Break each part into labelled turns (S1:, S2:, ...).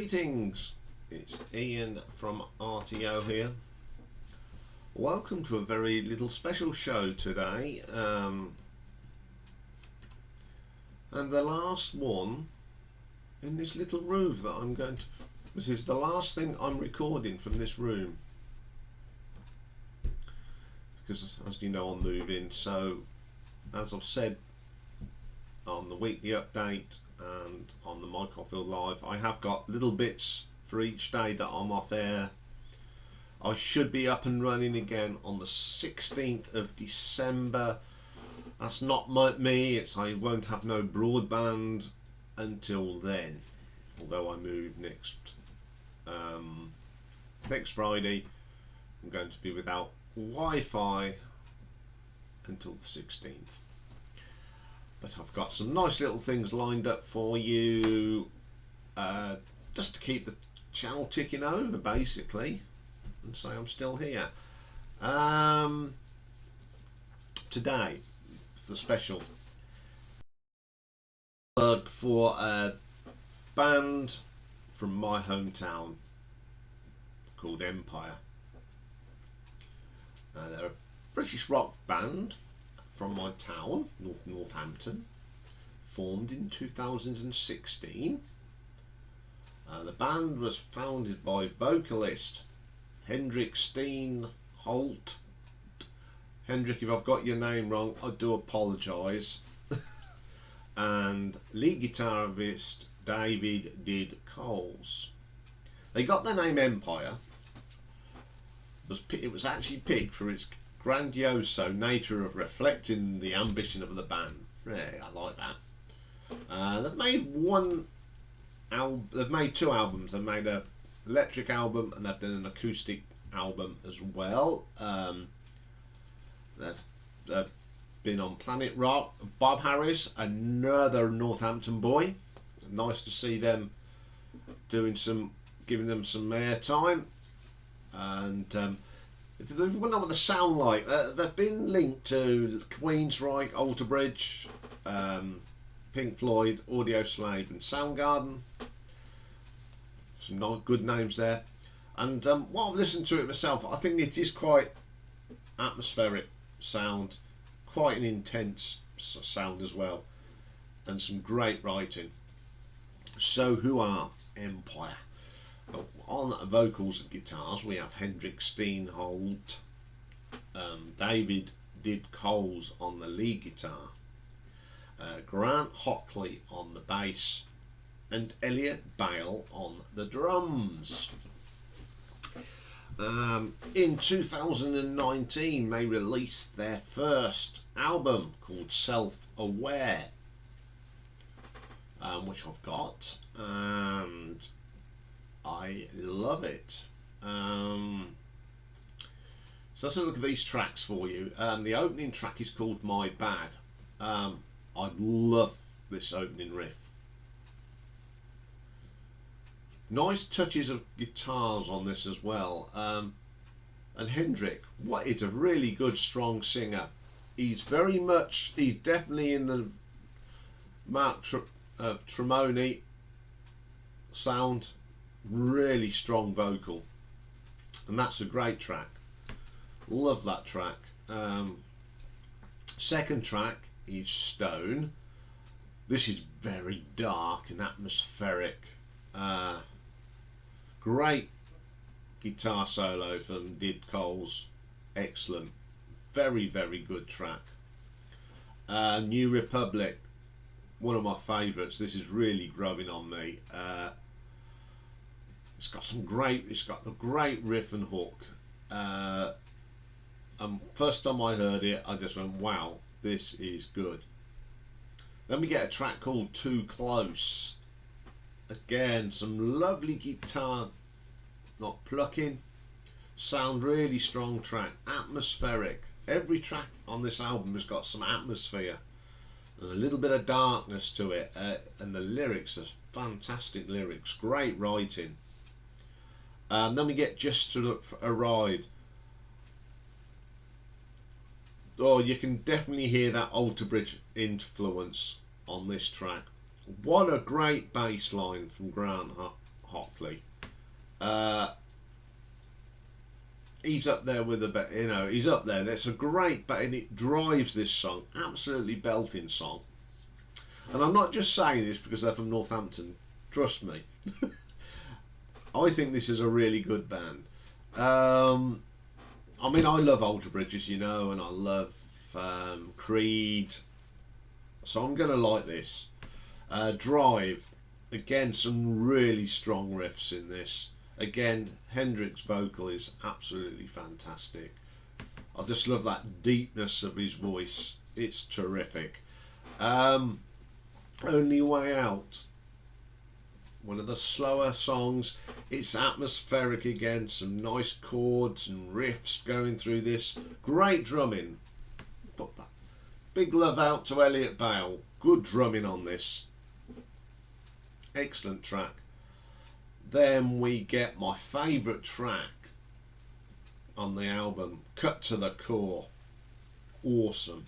S1: Greetings, it's Ian from RTO here. Welcome to a very little special show today, and the last one in this little room that I'm going to. This is the last thing I'm recording from this room because, as you know, I'm moving. So, as I've said on the weekly update and on the Mike Offield Live, I have got little bits for each day that I'm off air. I should be up and running again on the 16th of December. That's not me, I won't have no broadband until then, although I move next Friday. I'm going to be without Wi-Fi until the 16th. But I've got some nice little things lined up for you, just to keep the channel ticking over, basically, and say I'm still here. Today, the special plug for a band from my hometown called Empyre. They're a British rock band from my town, Northampton, formed in 2016. The band was founded by vocalist Hendrik Steenholt. Hendrik, if I've got your name wrong, I do apologise. And lead guitarist David Did Coles. They got the name Empyre. It was actually picked for its grandiose nature of reflecting the ambition of the band. Yeah, I like that. They've made two albums. They've made an electric album and they've done an acoustic album as well. They've been on Planet Rock. Bob Harris, another Northampton boy. Nice to see them giving them some airtime. And if they wonder what they sound like, they've been linked to Queensryche, Alter Bridge, Pink Floyd, Audioslave and Soundgarden. Some good names there. And while I've listened to it myself, I think it is quite atmospheric sound, quite an intense sound as well, and some great writing. So who are Empyre? On vocals and guitars we have Hendrik Steenholt, David Did Coles on the lead guitar, Grant Hockley on the bass, and Elliot Bale on the drums. In 2019 they released their first album called Self-Aware, which I've got, and I love it. So let's have a look at these tracks for you. The opening track is called My Bad. I love this opening riff. Nice touches of guitars on this as well. And Hendrik, is a really good strong singer. He's definitely in the Mark Tremonti sound. Really strong vocal, and that's a great track. Love that track. Second track is Stone. This is very dark and atmospheric. Great guitar solo from Did Coles. Excellent. Very good track. New Republic, one of my favourites. This is really growing on me. It's got the great riff and hook. First time I heard it, I just went, wow, this is good. Then we get a track called Too Close. Again, some lovely guitar, not plucking. Sound really strong track, atmospheric. Every track on this album has got some atmosphere and a little bit of darkness to it. And the lyrics are fantastic lyrics, great writing. Then we get Just to Look for a Ride. Oh, you can definitely hear that Alter Bridge influence on this track. What a great bass line from Grant hotly. He's up there with the, you know, he's up there. That's a great, and it drives this song. Absolutely belting song. And I'm not just saying this because they're from Northampton. Trust me. I think this is a really good band. I mean, I love Alter Bridge, as you know, and I love Creed. So I'm going to like this. Drive. Again, some really strong riffs in this. Again, Hendrix's vocal is absolutely fantastic. I just love that deepness of his voice. It's terrific. Only Way Out. One of the slower songs. It's atmospheric again. Some nice chords and riffs going through this. Great drumming. But big love out to Elliot Bale. Good drumming on this. Excellent track. Then we get my favourite track on the album, Cut to the Core. Awesome.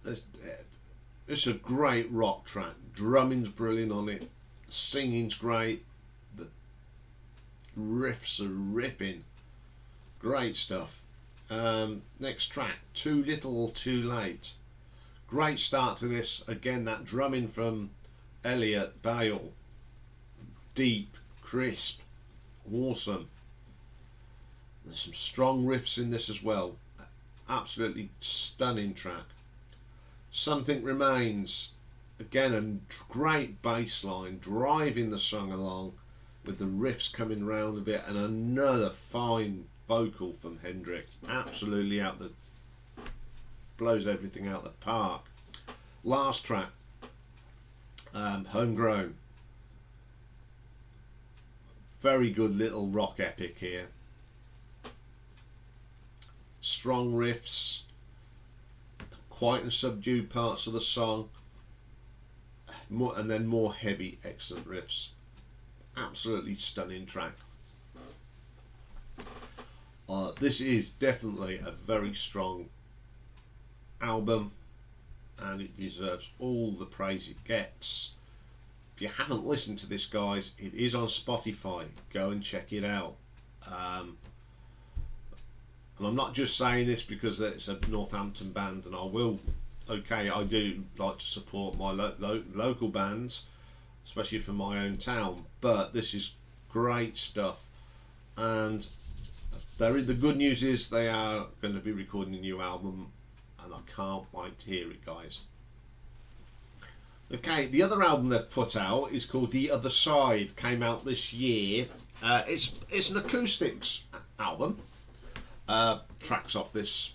S1: It's a great rock track. Drumming's brilliant on it. Singing's great. The riffs are ripping. Great stuff. Next track, Too Little Too Late. Great start to this. Again, that drumming from Elliot Bale. Deep, crisp, awesome. There's some strong riffs in this as well. Absolutely stunning track. Something Remains. Again, a great bass line driving the song along with the riffs coming round a bit, and another fine vocal from Hendrix. Absolutely blows everything out the park. Last track, Homegrown. Very good little rock epic here. Strong riffs, quiet and subdued parts of the song, and then more heavy, excellent riffs. Absolutely stunning track. This is definitely a very strong album, and it deserves all the praise it gets. If you haven't listened to this, guys, it is on Spotify. Go and check it out. And I'm not just saying this because it's a Northampton band, and I do like to support my local bands, especially from my own town, but this is great stuff. And the good news is they are going to be recording a new album, and I can't wait to hear it, guys. Okay, the other album they've put out is called The Other Side. Came out this year. It's an acoustics album. Tracks off this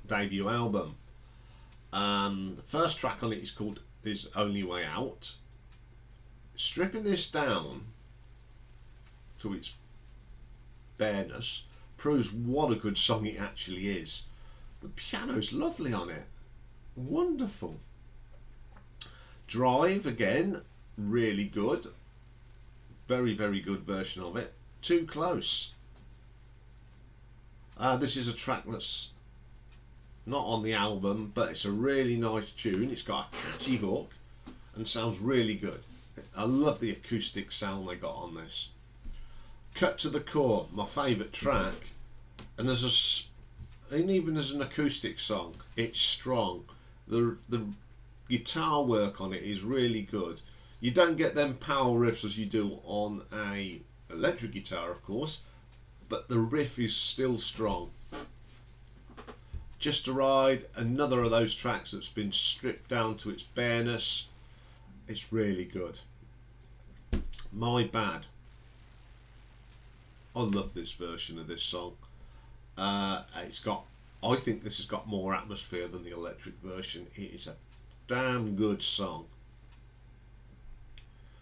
S1: debut album. The first track on it is Only Way Out. Stripping this down to its bareness proves what a good song it actually is. The piano's lovely on it. Wonderful. Drive, again, really good. Very, very good version of it. Too Close. This is a track that's not on the album, but it's a really nice tune. It's got a catchy hook and sounds really good. I love the acoustic sound they got on this. Cut to the Core, my favourite track. And even as an acoustic song, it's strong. The guitar work on it is really good. You don't get them power riffs as you do on a electric guitar, of course, but the riff is still strong. Just a Ride, another of those tracks that's been stripped down to its bareness. It's really good. My Bad. I love this version of this song. I think this has got more atmosphere than the electric version. It is a damn good song.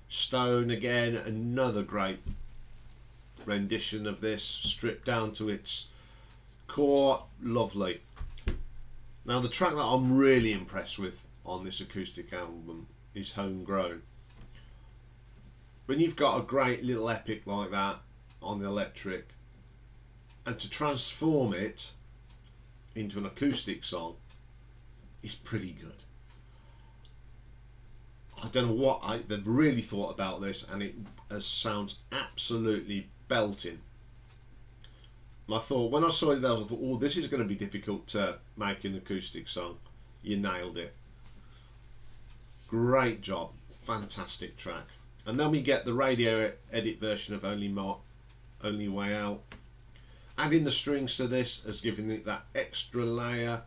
S1: Stone, again, another great rendition of this, stripped down to its core. Lovely. Now, the track that I'm really impressed with on this acoustic album is Homegrown. When you've got a great little epic like that on the electric, and to transform it into an acoustic song is pretty good. I don't know what they've really thought about this, and it sounds absolutely belting. And I thought, when I saw it, I thought, oh, this is going to be difficult to make an acoustic song. You nailed it. Great job. Fantastic track. And then we get the radio edit version of Only Way Out. Adding the strings to this has given it that extra layer.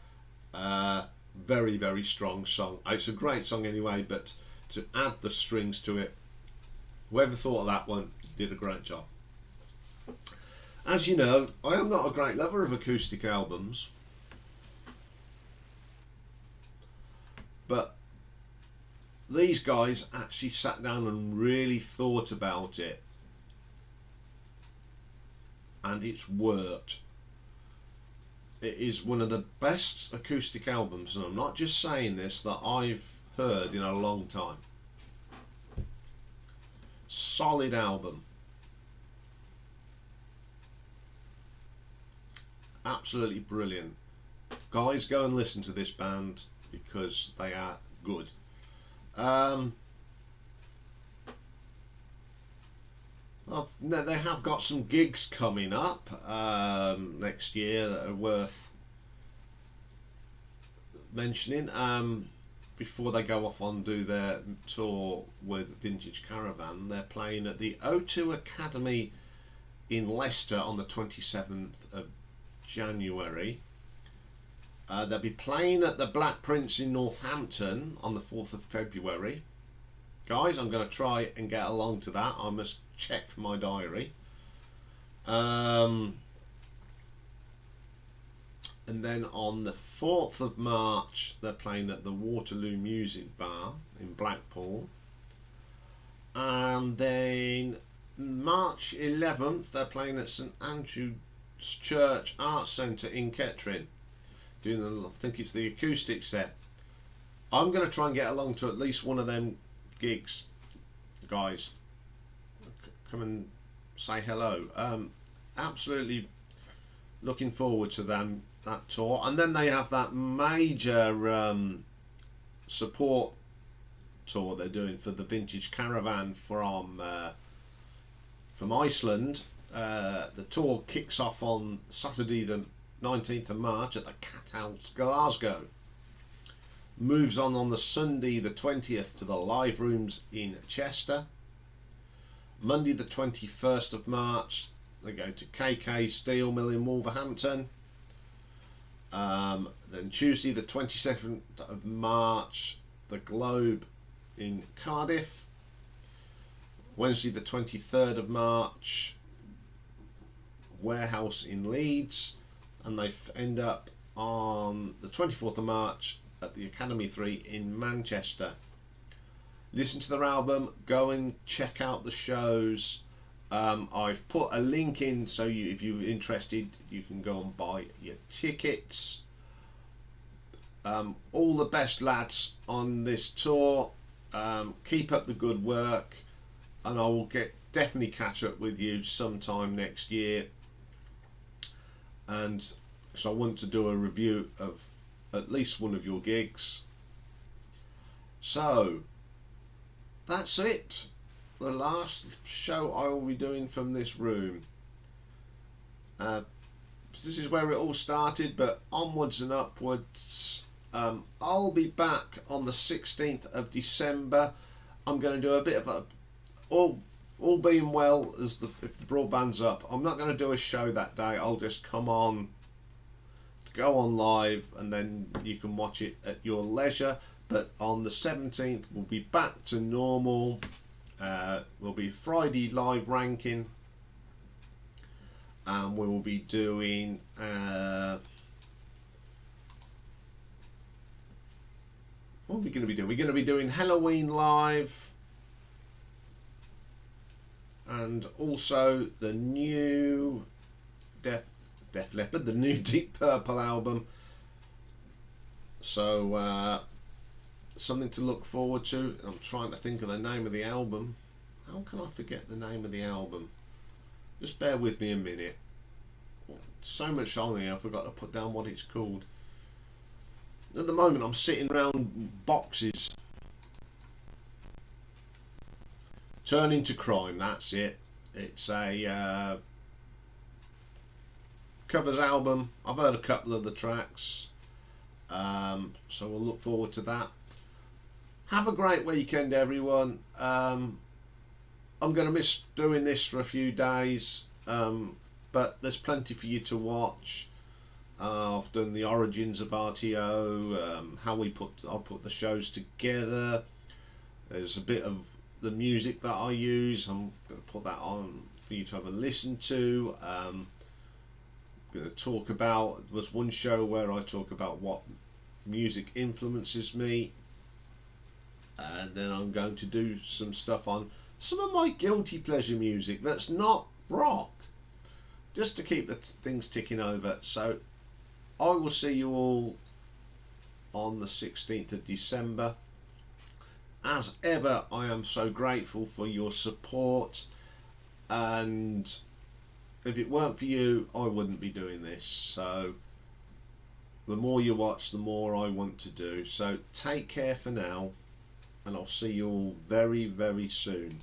S1: Very, very strong song. It's a great song anyway, but to add the strings to it, whoever thought of that one did a great job. As you know, I am not a great lover of acoustic albums, but these guys actually sat down and really thought about it, and it's worked. It is one of the best acoustic albums, and I'm not just saying this, that I've heard in a long time. Solid album. Absolutely brilliant. Guys, go and listen to this band because they are good. They have got some gigs coming up next year that are worth mentioning. Before they go off on do their tour with Vintage Caravan, they're playing at the O2 Academy in Leicester on the 27th of January. They'll be playing at the Black Prince in Northampton on the 4th of February. Guys, I'm going to try and get along to that. I must check my diary. And then on the 4th of March, they're playing at the Waterloo Music Bar in Blackpool. And then March 11th, they're playing at St Andrew's Church Arts Centre in Kettering. I think it's the acoustic set. I'm going to try and get along to at least one of them gigs, guys. Come and say hello. Absolutely looking forward to that tour. And then they have that major support tour they're doing for the Vintage Caravan from Iceland. The tour kicks off on Saturday the 19th of March at the Cat House, Glasgow. Moves on the Sunday the 20th to the Live Rooms in Chester. Monday the 21st of March they go to KK Steel Mill in Wolverhampton. Then Tuesday the 22nd of March, the Globe in Cardiff. Wednesday the 23rd of March, Warehouse in Leeds. And they end up on the 24th of March at the Academy 3 in Manchester. Listen to their album, go and check out the shows. I've put a link in so if you're interested, you can go and buy your tickets. All the best, lads, on this tour. Keep up the good work, and I will definitely catch up with you sometime next year. And so I want to do a review of at least one of your gigs. So that's it. The last show I will be doing from this room. This is where it all started, but onwards and upwards. I'll be back on the 16th of December. I'm going to do a bit of a all being well, if the broadband's up, I'm not going to do a show that day. I'll just go on live, and then you can watch it at your leisure. But on the 17th, we'll be back to normal. We'll be Friday live ranking, and we will be doing what are we going to be doing? We're going to be doing Halloween live, and also the new Def Leppard, the new Deep Purple album. So something to look forward to. I'm trying to think of the name of the album. How can I forget the name of the album? Just bear with me a minute. So much on here, I forgot to put down what it's called. At the moment I'm sitting around boxes Turning to Crime, that's it. It's a covers album. I've heard a couple of the tracks, so we'll look forward to that. Have a great weekend, everyone. I'm going to miss doing this for a few days, but there's plenty for you to watch. I've done the origins of RTO, how I put the shows together. There's a bit of the music that I use. I'm going to put that on for you to have a listen to. I'm going to talk about, there's one show where I talk about what music influences me, and then I'm going to do some stuff on some of my guilty pleasure music that's not rock, just to keep the things ticking over. So I will see you all on the 16th of December. As ever, I am so grateful for your support, and if it weren't for you, I wouldn't be doing this. So the more you watch, the more I want to do. So take care for now, and I'll see you all very, very soon.